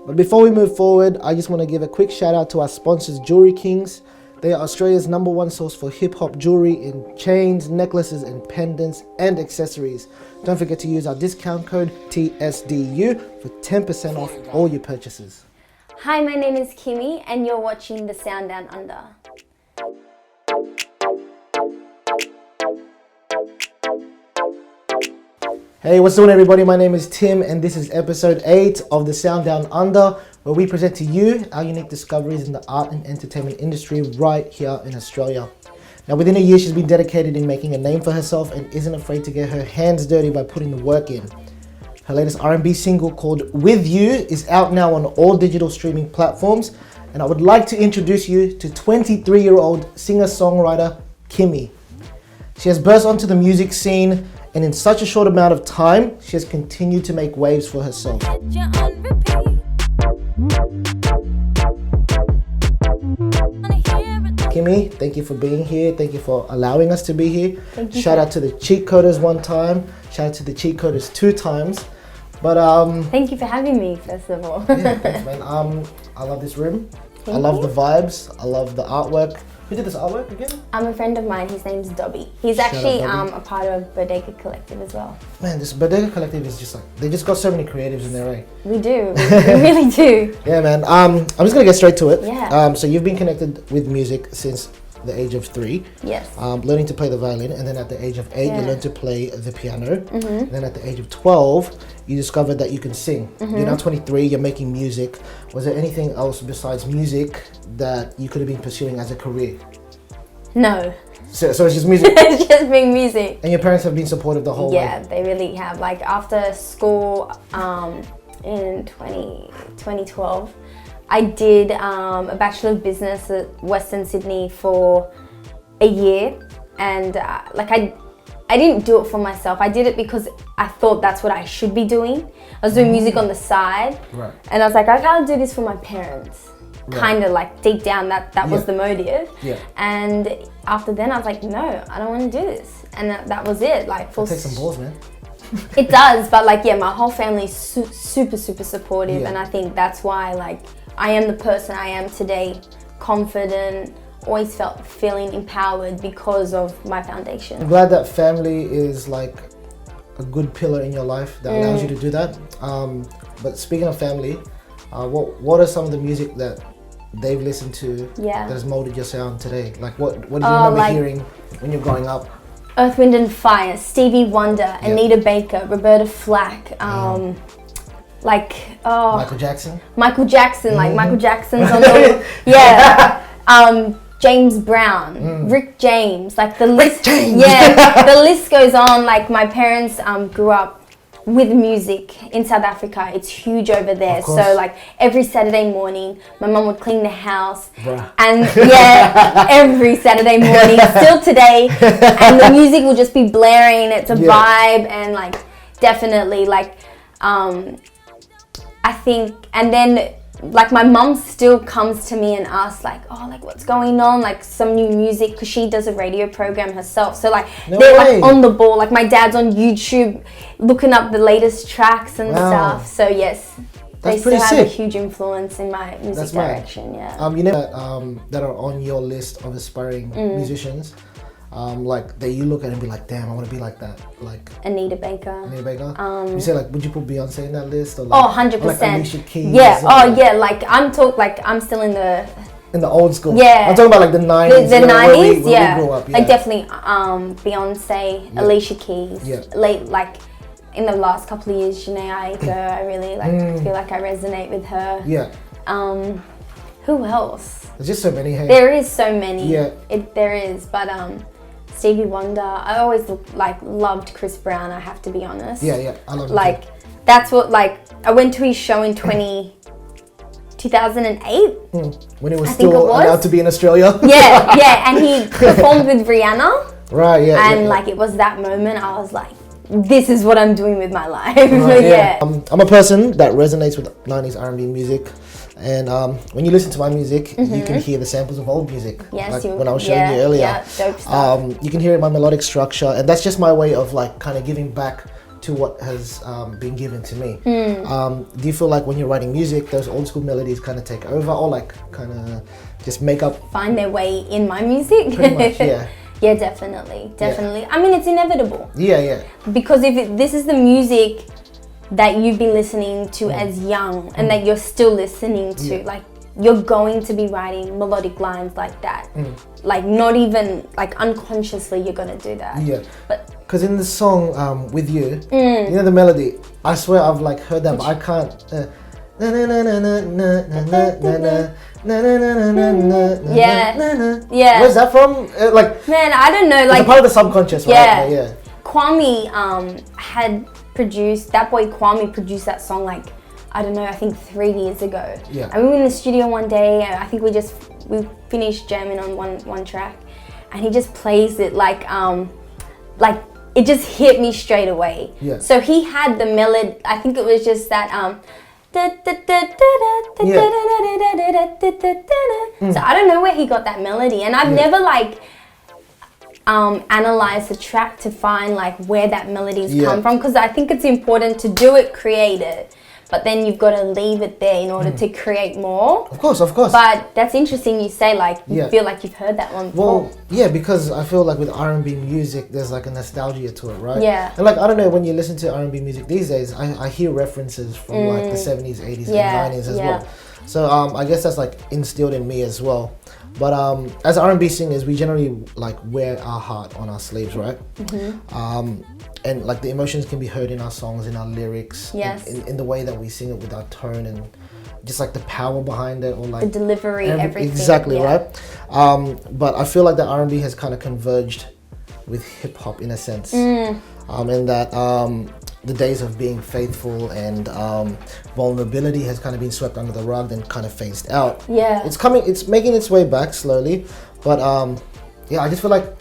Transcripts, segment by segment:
But before we move forward, I just want to give a quick shout out to our sponsors, Jewelry Kings. They are Australia's #1 source for hip-hop jewelry in chains, necklaces, and pendants, and accessories. Don't forget to use our discount code TSDU for 10% off all your purchases. Hi, my name is Kymie, and you're watching The Sound Down Under. Hey, what's going on, everybody? My name is Tim, and this is episode 8 of The Sound Down Under, where we present to you our unique discoveries in the art and entertainment industry right here in Australia. Now, within a year, she's been dedicated in making a name for herself and isn't afraid to get her hands dirty by putting the work in. Her latest R&B single called With You is out now on all digital streaming platforms, and I would like to introduce you to 23-year-old singer-songwriter Kymie. She has burst onto the music scene, and in such a short amount of time, she has continued to make waves for herself. Kymie, thank you for being here. Thank you for allowing us to be here. Shout out to the cheat coders one time. Shout out to the cheat coders 2 times. But thank you for having me, first of all. yeah, thanks, man. I love this room. I love the vibes. I love the artwork. Who did this artwork again? I'm a friend of mine. His name's Dobby. He's actually a part of Bodega Collective as well. Man, this Bodega Collective is just like, they just got so many creatives in there, right? We do. We really do. Yeah, man. I'm just gonna get straight to it. Yeah. So you've been connected with music since the age of 3. Yes. Learning to play the violin, and then at the age of 8, you learned to play the piano. And then at the age of 12, you discovered that you can sing. You're now 23. You're making music. Was there anything else besides music that you could have been pursuing as a career? No. So it's just music? It's just being music. And your parents have been supportive the whole way? Yeah, they really have. Like after school in 2012, I did a Bachelor of Business at Western Sydney for a year. And I didn't do it for myself. I did it because I thought that's what I should be doing. I was doing music on the side. Right. And I was like, I gotta do this for my parents. Right. Kind of like deep down that was the motive. Yeah. And after then I was like, no, I don't want to do this. And that was it. Like, it takes some balls, man. It does, but like, yeah, my whole family is super supportive. And I think that's why like I am the person I am today, confident, always feeling empowered because of my foundation. I'm glad that family is like a good pillar in your life that allows you to do that. But speaking of family, what are some of the music that they've listened to that has molded your sound today? Like what do you remember hearing when you're growing up? Earth, Wind and Fire, Stevie Wonder, Anita Baker, Roberta Flack, Michael Jackson? Michael Jackson, like Michael Jackson's on the James Brown, Rick James, like the list. The list goes on. Like my parents grew up with music in South Africa. It's huge over there. So like every Saturday morning, my mum would clean the house. Bruh. And every Saturday morning, still today, and the music will just be blaring. It's a vibe, and like definitely like I think, and then like my mum still comes to me and asks like, oh, like what's going on, like some new music, because she does a radio program herself, so like they're like on the ball. Like my dad's on YouTube looking up the latest tracks and stuff. So yes, they still have a huge influence in my music direction. You know that are on your list of aspiring musicians, like that you look at and be like, damn, I want to be like that. Like Anita Baker. You say like, would you put Beyonce in that list? Or like, 100%. Or like Alicia Keys? Yeah. Like I'm still in the old school. Yeah. I'm talking about like the 90s. The 90s, we grew up, Like definitely Beyonce, Alicia Keys. Late, like in the last couple of years, Janae Aiko. I really like feel like I resonate with her. Yeah. Who else? There's just so many. Hey? There is so many. Yeah. There is, but Stevie Wonder. I always loved Chris Brown. I have to be honest. Yeah. I love him like too. That's what I went to his show in 2008. When he was still allowed to be in Australia. Yeah, and he performed with Rihanna. Right. Yeah. And it was that moment. I was like, this is what I'm doing with my life. Right, I'm a person that resonates with 90s R&B music. And when you listen to my music, you can hear the samples of old music. Yes, like when I was showing you earlier. Yeah, dope stuff. You can hear my melodic structure, and that's just my way of like kind of giving back to what has been given to me. Do you feel like when you're writing music, those old school melodies kind of take over, or like kind of just make up? Find their way in my music? Pretty much, yeah. Yeah, definitely. I mean, it's inevitable. Yeah. Because this is the music that you've been listening to as young and that you're still listening to, like, you're going to be writing melodic lines like that. Like, not even, like, unconsciously you're going to do that. Yeah. But because in the song With You, you know the melody, I swear I've like heard that, but I can't. Yeah. Where's that from? Like, man, I don't know. Like, it's a part of the subconscious, right? Yeah. Kymie had produced, that boy Kymie produced that song like, I don't know, I think 3 years ago. Yeah. And we were in the studio one day, and I think we finished jamming on one track, and he just plays it like it just hit me straight away. Yeah. So he had the melody, I think it was just that so I don't know where he got that melody, and I've never like analyze the track to find like where that melody's come from, because I think it's important to do it, create it, but then you've got to leave it there in order to create more. Of course. But that's interesting you say like you feel like you've heard that one before. Well, yeah, because I feel like with R&B music there's like a nostalgia to it, right? Yeah. And like, I don't know, when you listen to R&B music these days, I hear references from like the 70s, 80s and 90s as well. So I guess that's like instilled in me as well. But as R&B singers, we generally like wear our heart on our sleeves, right? And like the emotions can be heard in our songs, in our lyrics, in the way that we sing it with our tone, and just like the power behind it, or like the delivery, everything. Exactly, right? But I feel like the R&B has kind of converged with hip hop in a sense, in that the days of being faithful and vulnerability has kind of been swept under the rug and kind of phased out. Yeah, it's making its way back slowly, but I just feel like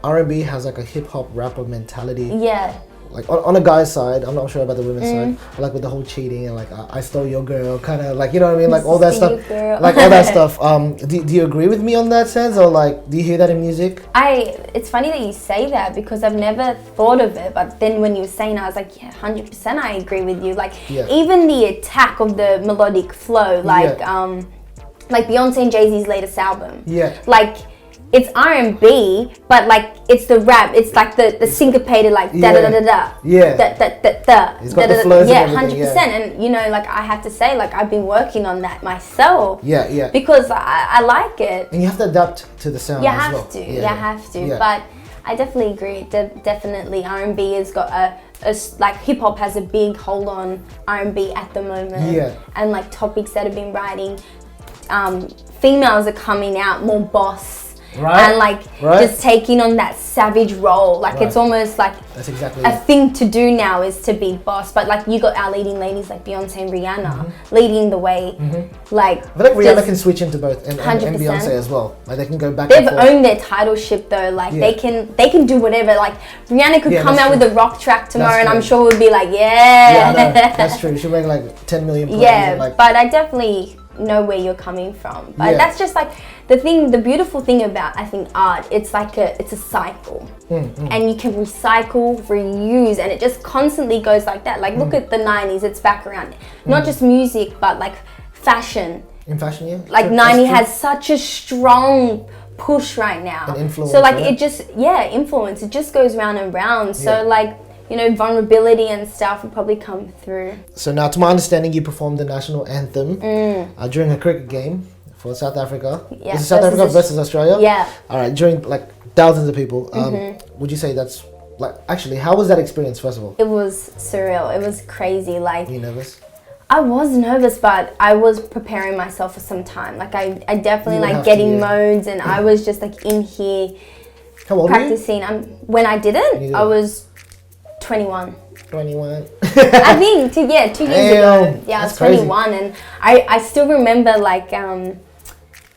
R&B has like a hip hop rapper mentality. Yeah. Like on a guy's side, I'm not sure about the women's side, but like with the whole cheating and like I stole your girl, kind of like, you know what I mean, like all that stuff, like all that stuff. Do you agree with me on that sense, or like do you hear that in music? It's funny that you say that, because I've never thought of it, but then when you were saying, I was like, yeah, 100% I agree with you. Like even the attack of the melodic flow, like Beyonce and Jay-Z's latest album. Yeah. Like, it's R&B, but like it's the rap. It's like the syncopated, like da da da da da. Yeah. Da da da da. It's got the flows. Yeah, 100%. And you know, like I have to say, like I've been working on that myself. Yeah. Because I like it. And you have to adapt to the sound. You have to. You have to. But I definitely agree. Definitely, R&B has got a like hip hop has a big hold on R&B at the moment. Yeah. And like topics that have been writing, females are coming out more boss. Right. And like just taking on that savage role, like it's almost like that's exactly a thing to do now, is to be boss. But like you got our leading ladies like Beyonce and Rihanna leading the way. Like I feel like Rihanna can switch into both, and Beyonce as well. Like they can go back. They've owned their titleship though. Like they can do whatever. Like Rihanna could come out with a rock track tomorrow, and I'm sure we'd be like, that's true. She'll make like 10 million plays. Yeah, but I definitely know where you're coming from, but that's just like the beautiful thing about, I think, art, it's like it's a cycle, and you can recycle, reuse, and it just constantly goes like that. Like look at the 90s, it's back around, not just music but like fashion. In fashion, yeah, like 90 has such a strong push right now, so like it just influence, it just goes round and round. So like, you know, vulnerability and stuff will probably come through. So now, to my understanding, you performed the national anthem during a cricket game for South Africa. Yeah. Is it South Africa versus Australia? Yeah. All right, during like thousands of people. Would you say that's like, actually, how was that experience, first of all? It was surreal. It was crazy. Like, were you nervous? I was nervous, but I was preparing myself for some time. Like I definitely like getting modes, and I was just like in here practicing. When I did it, I was 21. I think 2 years ago. Yeah, I was 21, and I still remember like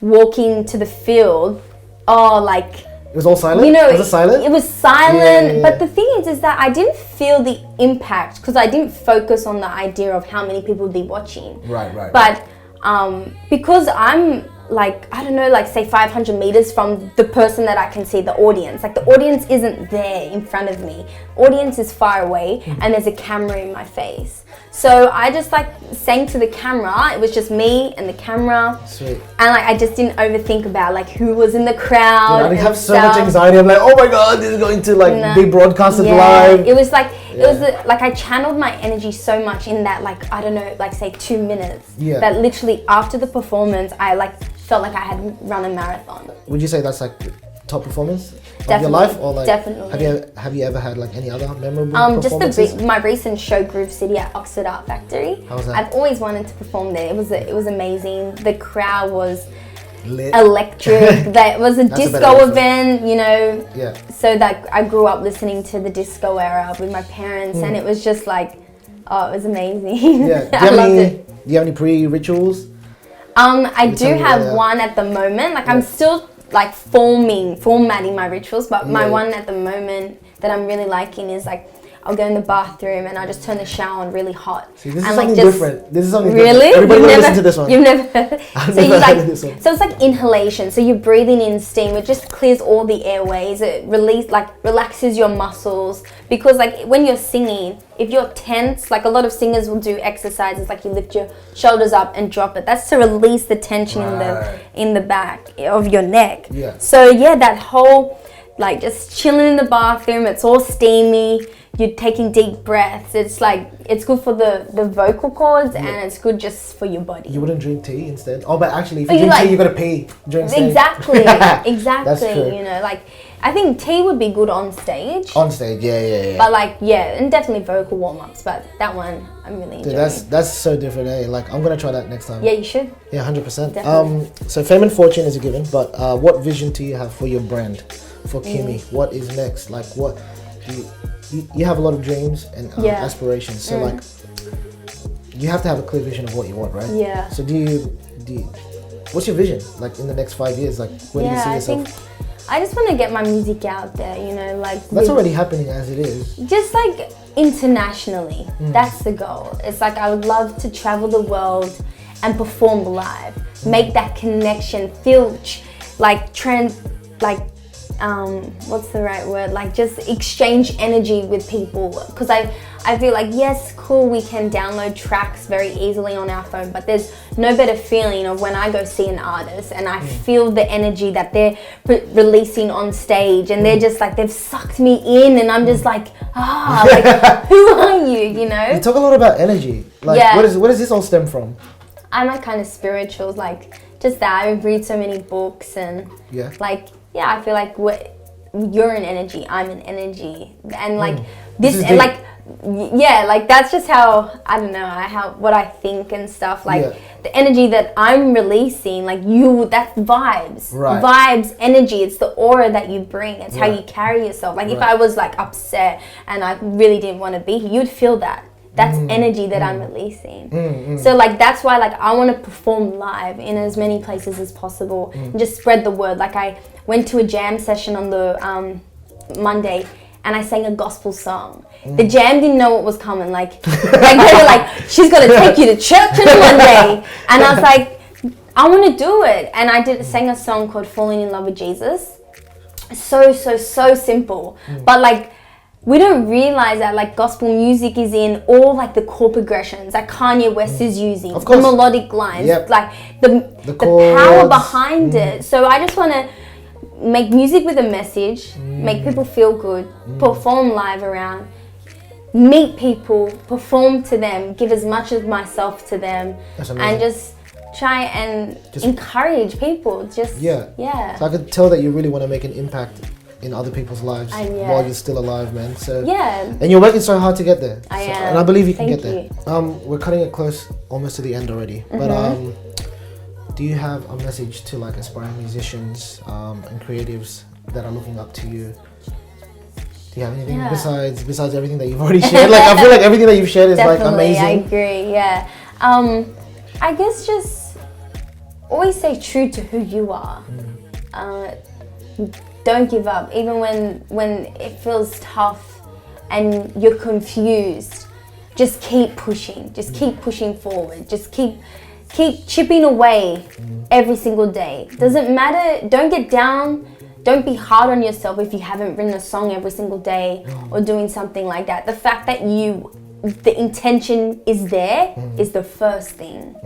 walking to the field. Like it was all silent. You know, was it silent? It was silent. Yeah. But the thing is that I didn't feel the impact, because I didn't focus on the idea of how many people would be watching. Right. But because I'm like, I don't know, like say 500 meters from the person that I can see, the audience. Like the audience isn't there in front of me. Audience is far away and there's a camera in my face. So I just like sang to the camera. It was just me and the camera. Sweet. And like I just didn't overthink about like who was in the crowd. I have so much anxiety. I'm like, oh my God, this is going to like be broadcasted live. It was like, it was like I channeled my energy so much in that, like, I don't know, like say 2 minutes. Yeah. That literally after the performance, I like felt like I had run a marathon. Would you say that's like top performance Definitely, of your life, or like definitely. have you ever had like any other memorable performances? Just my recent show, Groove City at Oxford Art Factory. How was that? I've always wanted to perform there. It was amazing. The crowd was Lit. electric. That was a disco event, you know. Yeah. So that I grew up listening to the disco era with my parents, and it was just like, oh, it was amazing. Yeah. I loved it. Do you have any pre-rituals? I do have one at the moment. Like I'm still like formatting my rituals, but my one at the moment that I'm really liking is like I'll go in the bathroom and I'll just turn the shower on really hot. See, this is and something like different. This is something really? different. Everybody will listen to this one. You've never I've so never you heard like of this one. so it's like inhalation. So you're breathing in steam. It just clears all the airways. It relaxes your muscles, because like when you're singing, if you're tense, like a lot of singers will do exercises like you lift your shoulders up and drop it. That's to release the tension in the back of your neck. Yeah. So yeah, that whole like just chilling in the bathroom, it's all steamy, you're taking deep breaths. It's like, it's good for the vocal cords and it's good just for your body. You wouldn't drink tea instead? Oh, but actually, if you drink tea, you gotta pee during stage. Exactly, exactly. That's true. You know, like, I think tea would be good on stage. On stage, yeah. But like, yeah, and definitely vocal warm-ups, but that one, I'm really enjoying. Dude, that's so different, eh? Like, I'm gonna try that next time. Yeah, you should. Yeah, 100%. Definitely. So fame and fortune is a given, but what vision do you have for your brand, for Kymie? What is next? Like, what you have a lot of dreams and aspirations, so like you have to have a clear vision of what you want, right? Yeah. So do you what's your vision like in the next 5 years? Like, where do you see yourself? I just want to get my music out there, you know, like that's already happening as it is. Just like internationally, that's the goal. It's like I would love to travel the world and perform live, make that connection, feel what's the right word? Like just exchange energy with people. Because I feel like, yes, cool, we can download tracks very easily on our phone, but there's no better feeling of when I go see an artist and I feel the energy that they're releasing on stage, and they're just like, they've sucked me in, and I'm just like, like, who are you, you know? You talk a lot about energy. Like, where does this all stem from? I'm like kind of spiritual, like just that. I read so many books and like, I feel like you're an energy, I'm an energy, and like this and like like that's just how I don't know what I think and stuff. Like the energy that I'm releasing, like that's vibes, energy. It's the aura that you bring. It's how you carry yourself. Like if I was like upset and I really didn't want to be here, you'd feel that. That's energy that I'm releasing. So like that's why like I want to perform live in as many places as possible and just spread the word. Like I went to a jam session on the Monday and I sang a gospel song. The jam didn't know what was coming. Like they were like, she's gonna take you to church on Monday, and I was like, I want to do it. And I sang a song called "Falling in Love with Jesus." So simple, but like. We don't realize that like gospel music is in all like the chord progressions that Kanye West is using, the melodic lines, like the power behind it. So I just want to make music with a message, make people feel good, perform live around, meet people, perform to them, give as much of myself to them, and just try and encourage people. So I could tell that you really want to make an impact in other people's lives while you're still alive, man. So and you're working so hard to get there. I am, and I believe you can get there. We're cutting it close, almost to the end already. But do you have a message to like aspiring musicians and creatives that are looking up to you? Do you have anything besides everything that you've already shared? Like I feel like everything that you've shared is like amazing. I agree. Yeah. I guess just always stay true to who you are. Don't give up, even when it feels tough and you're confused. Just keep pushing. Just keep pushing forward. Just keep keep chipping away every single day. Doesn't matter. Don't get down. Don't be hard on yourself if you haven't written a song every single day or doing something like that. The fact that the intention is there is the first thing.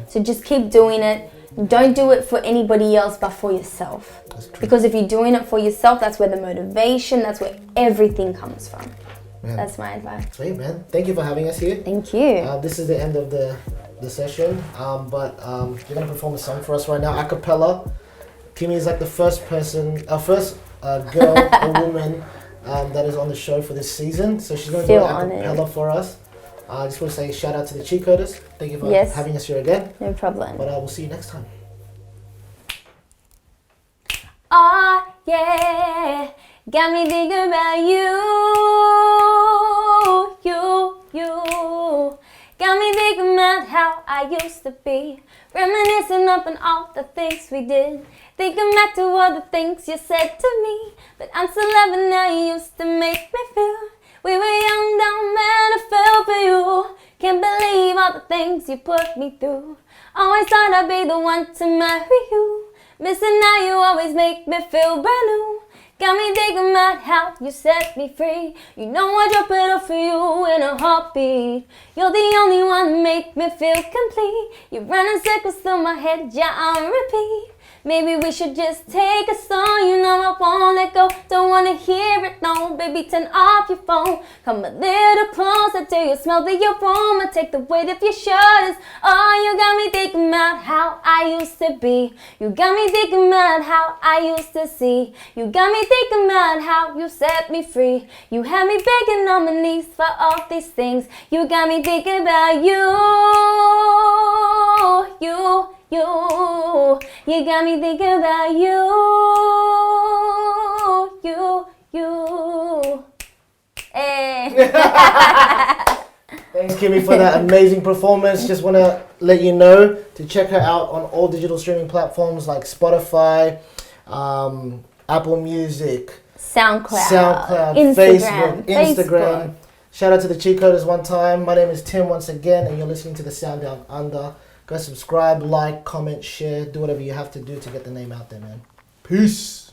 So just keep doing it. Don't do it for anybody else but for yourself. Because if you're doing it for yourself, that's where the motivation, that's where everything comes from. Man. That's my advice. Sweet, man. Thank you for having us here. Thank you. This is the end of the session, but you're going to perform a song for us right now, a cappella. Kymie is like the first girl or woman that is on the show for this season. So she's going to do a cappella for us. I just want to say shout out to the cheat coders. Thank you for having us here again. No problem. But we'll see you next time. Oh yeah, got me thinking about you. Got me thinking about how I used to be, reminiscing up on all the things we did, thinking back to all the things you said to me. But I'm still loving how you used to make me feel. We were young, dumb, man, I fell for you. Can't believe all the things you put me through. Always thought I'd be the one to marry you. Missing how you always make me feel brand new. Got me thinking about how you set me free. You know I'd drop it up for you in a heartbeat. You're the only one that make me feel complete. You're running circles through my head, yeah, on repeat. Maybe we should just take a song, you know I won't let go. Don't wanna hear it, no, baby, turn off your phone. Come a little closer till you smell the aroma. Take the weight of your shoulders. Oh, you got me thinking about how I used to be. You got me thinking about how I used to see. You got me thinking about how you set me free. You had me begging on my knees for all these things. You got me thinking about you got me thinking about you. Hey. Thanks, Kymie, for that amazing performance. Just want to let you know to check her out on all digital streaming platforms like Spotify, Apple Music, SoundCloud, Instagram. Shout out to the cheat coders one time. My name is Tim once again, and you're listening to the Sound Down Under. Go subscribe, like, comment, share, do whatever you have to do to get the name out there, man. Peace.